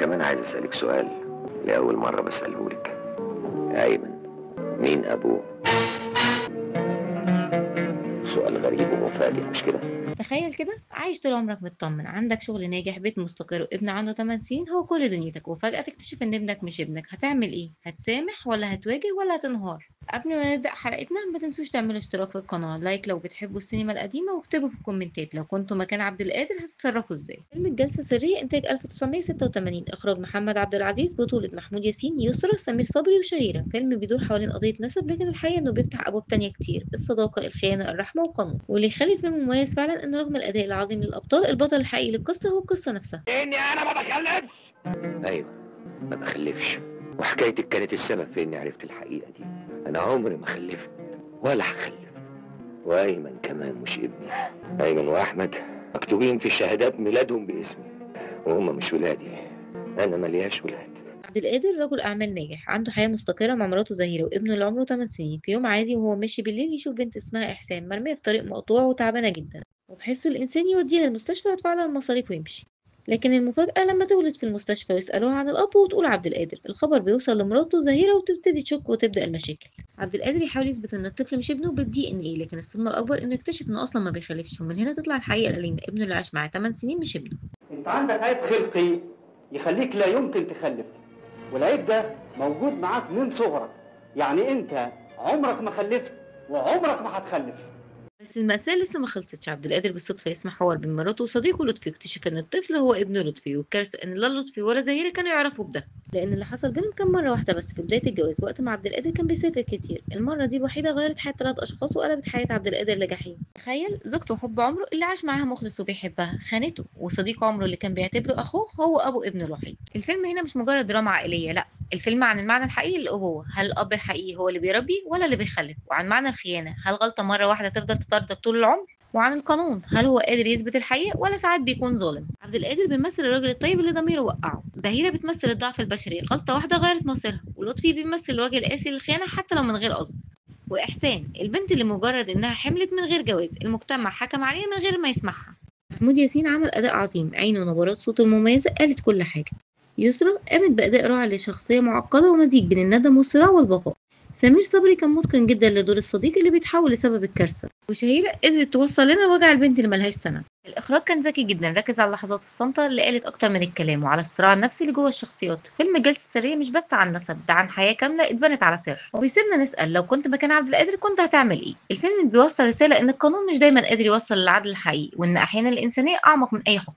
كمان عايز اسالك سؤال لاول مره بساله لك. يا ايمن، مين ابوه؟ سؤال غريب ومفاجئ، مش كده؟ تخيل كده عايش طول عمرك مطمن، عندك شغل ناجح، بيت مستقر، وابن عنده 8 سنين هو كل دنيتك، وفجأة تكتشف ان ابنك مش ابنك. هتعمل ايه؟ هتسامح ولا هتواجه ولا هتنهار؟ قبل ما نبدأ حلقتنا ما تنسوش تعملوا اشتراك في القناة، لايك لو بتحبوا السينما القديمة، واكتبوا في الكومنتات لو كنتوا مكان عبد القادر هتتصرفوا ازاي. فيلم الجلسة سرية انتاج 1986، اخراج محمد عبد العزيز، بطولة محمود ياسين، يسرا، سمير صبري، وشهيرة. فيلم بيدور حوالين قضية نسب، لكن الحقيقة انه بيفتح ابواب تانية كتير: الصداقة، الخيانة، الرحمة، والقانون. واللي يخلي الفيلم مميز فعلا ان رغم الاداء العظيم للابطال، البطل الحقيقي للقصة هو القصة نفسها. اني انا ما بخلفش. ايوه، ما بخلفش. وحكايتك كانت السبب في اني عرفت الحقيقه دي. انا عمري ما خلفت ولا هخلف، وايمن كمان مش ابني. ايمن واحمد مكتوبين في شهادات ميلادهم باسمي، وهم مش ولادي. انا ملياش ولاد. عبد القادر رجل أعمال ناجح، عنده حياة مستقرة مع مراته زهيرة وابنه اللي عمره 8 سنين. في يوم عادي وهو ماشي بالليل يشوف بنت اسمها إحسان مرمية في طريق مقطوع وتعبانة جدا، وبحسه الإنسان يوديها المستشفى ويدفع لها المصاريف ويمشي. لكن المفاجأة لما تولد في المستشفى ويسألوها عن الأب وتقول عبد القادر. الخبر بيوصل لمراته زهيرة وتبتدي تشك وتبدأ المشاكل. عبد القادر يحاول يثبت إن الطفل مش ابنه بالدي إن إيه، لكن الصدمة الأكبر إنه يكتشف إنه أصلا ما بيخلفش، ومن هنا تطلع الحقيقة الأليمة: ابنه اللي عاش معاه 8 سنين مش ابنه. انت عندك عيب خلقي يخليك لا يمكن تخلف، والعيب ده موجود معاك من صغرك. يعني انت عمرك ما خلفت وعمرك ما هتخلف. بس المأساة لسه ما خلصتش. عبد القادر بالصدفة يسمع حوار بين مراته وصديقه لطفي، يكتشف إن الطفل هو ابن لطفي. والكارثة إن لا لطفي ولا زهيرة كانوا يعرفوا بده، لأن اللي حصل بينهم كان مرة واحدة بس في بداية الجواز، وقت ما عبد القادر كان بيسافر كتير. المرة دي الوحيدة غيرت حياة 3 أشخاص وقلبت حياة عبد القادر لجحيم. تخيل زوجته وحب عمره اللي عاش معاها مخلص وبيحبها خانته، وصديق عمره اللي كان بيعتبره أخوه هو أبو ابنه الوحيد. الفيلم هنا مش مجرد دراما عائلية، لا، الفيلم عن المعنى الحقيقي للأبوة. هل الأب الحقيقي هو اللي بيربي ولا اللي بيخلف؟ وعن معنى الخيانة: هل غلطة مرة واحدة تفضل تطاردك طول العمر؟ وعن القانون: هل هو قادر يثبت الحقيقة ولا ساعات بيكون ظالم؟ عبد القادر بيمثل الراجل الطيب اللي ضميره وقعه، زهيرة بتمثل الضعف البشري، غلطة واحدة غيرت مصيرها، ولطفي بيمثل الوجه القاسي للخيانة حتى لو من غير قصد. وإحسان البنت اللي مجرد إنها حملت من غير جواز، المجتمع حكم عليها من غير ما يسمعها. محمود ياسين عمل أداء عظيم، عينه ونبرات صوته المميزة قالت كل حاجة. يسرا قامت بأداء رائع لشخصية معقدة ومزيج بين الندم والصراع والبقاء. سمير صبري كان متقن جدا لدور الصديق اللي بيتحول لسبب الكارثة. وشهيرة قدرت توصل لنا وجع البنت اللي ملهاش سنة. الإخراج كان ذكي جدا، ركز على اللحظات الصامتة اللي قالت أكتر من الكلام، وعلى الصراع النفسي اللي جوه الشخصيات. فيلم الجلسة السرية مش بس عن نسب، ده عن حياة كاملة اتبنت على سر، وبيسيبنا نسأل لو كنت مكان عبد القادر كنت هتعمل إيه؟ الفيلم بيوصل رسالة إن القانون مش دايما قادر يوصل للعدل الحقيقي، وإن أحيانا الإنسانية أعمق من أي حكم.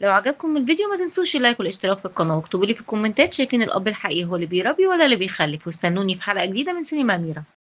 لو عجبكم الفيديو ما تنسوش اللايك والاشتراك في القناة، واكتبوا لي في الكومنتات شايفين الأب الحقيقي هو اللي بيربي ولا اللي بيخلف. واستنوني في حلقة جديدة من سينما أميرة.